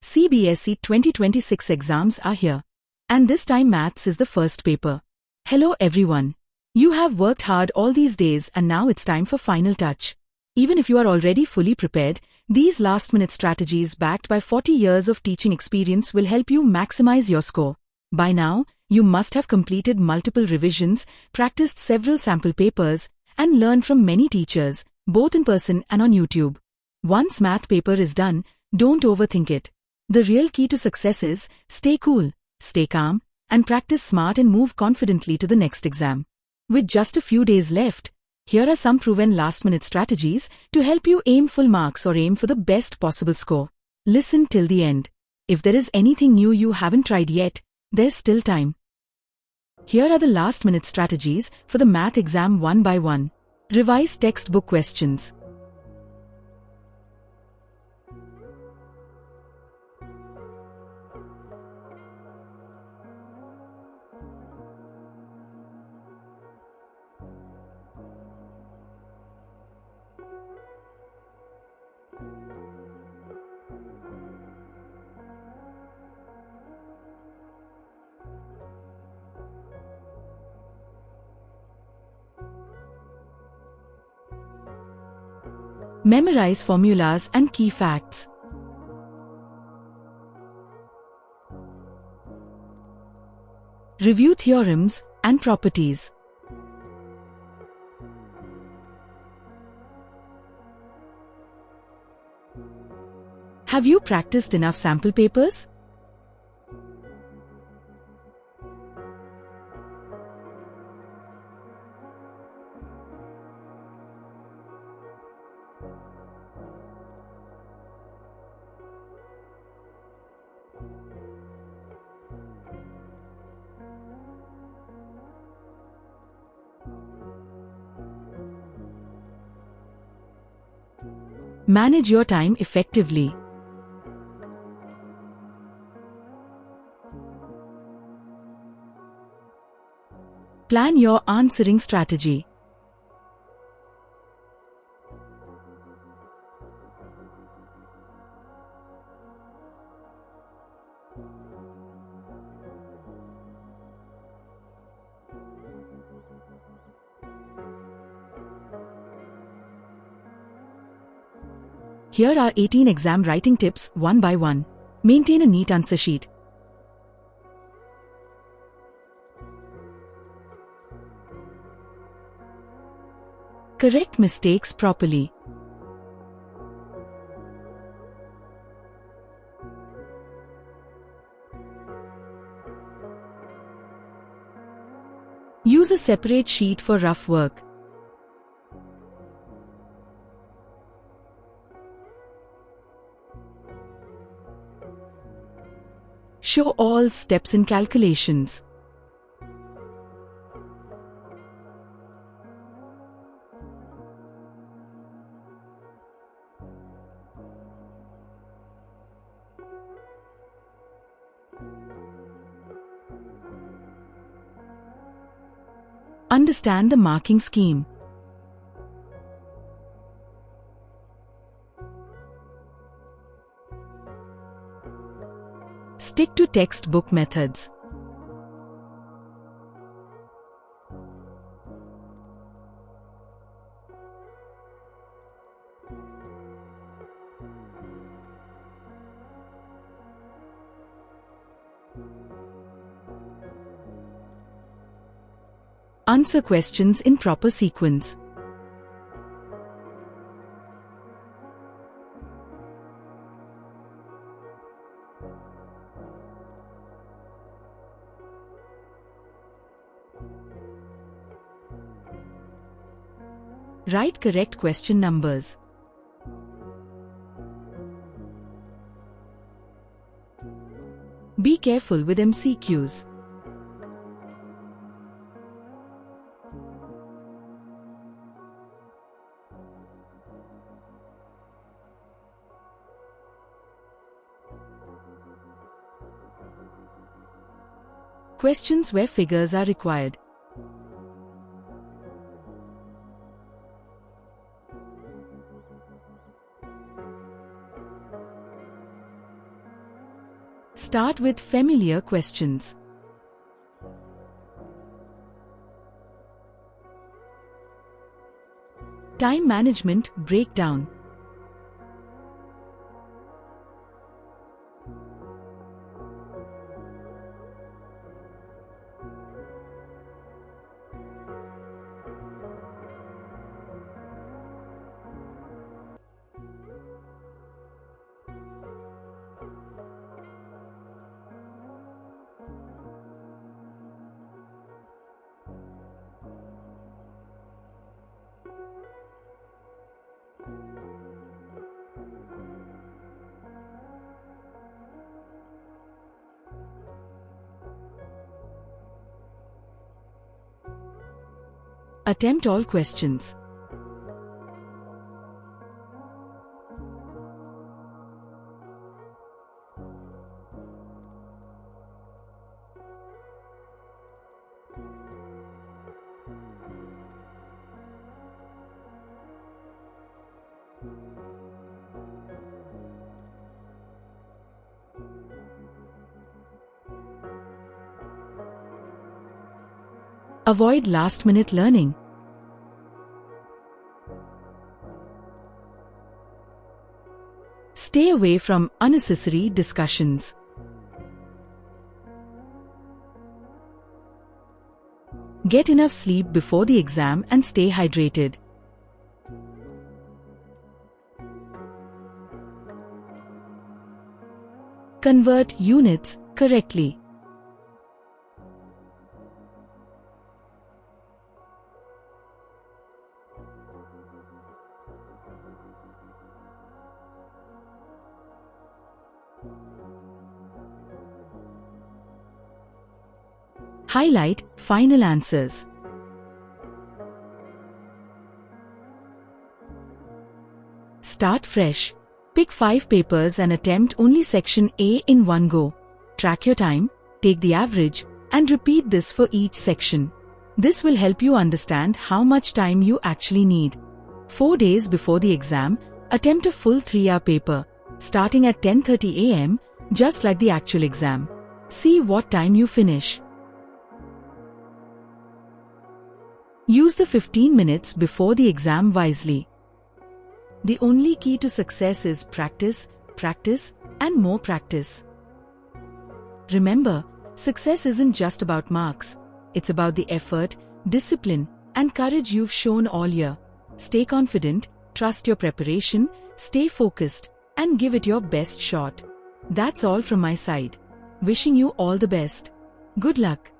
CBSE 2026 exams are here. And this time maths is the first paper. Hello everyone. You have worked hard all these days and now it's time for final touch. Even if you are already fully prepared, these last-minute strategies backed by 40 years of teaching experience will help you maximize your score. By now, you must have completed multiple revisions, practiced several sample papers, and learned from many teachers, both in person and on YouTube. Once math paper is done, don't overthink it. The real key to success is stay cool, stay calm, and practice smart and move confidently to the next exam. With just a few days left, here are some proven last-minute strategies to help you aim full marks or aim for the best possible score. Listen till the end. If there is anything new you haven't tried yet, there's still time. Here are the last-minute strategies for the math exam one by one. Revise textbook questions. Memorize formulas and key facts. Review theorems and properties. Have you practiced enough sample papers? Manage your time effectively. Plan your answering strategy. Here are 18 exam writing tips one by one. Maintain a neat answer sheet. Correct mistakes properly. Use a separate sheet for rough work. Show all steps in calculations. Understand the marking scheme. Stick to textbook methods. Answer questions in proper sequence. Write correct question numbers. Be careful with MCQs. Questions where figures are required. Start with familiar questions. Time management breakdown. Attempt all questions. Avoid last-minute learning. Stay away from unnecessary discussions. Get enough sleep before the exam and stay hydrated. Convert units correctly. Highlight final answers. Start fresh. Pick 5 papers and attempt only section A in one go. Track your time, take the average, and repeat this for each section. This will help you understand how much time you actually need. 4 days before the exam, attempt a full 3-hour paper, starting at 10:30 a.m., just like the actual exam. See what time you finish. Use the 15 minutes before the exam wisely. The only key to success is practice, practice, and more practice. Remember, success isn't just about marks. It's about the effort, discipline, and courage you've shown all year. Stay confident, trust your preparation, stay focused, and give it your best shot. That's all from my side. Wishing you all the best. Good luck.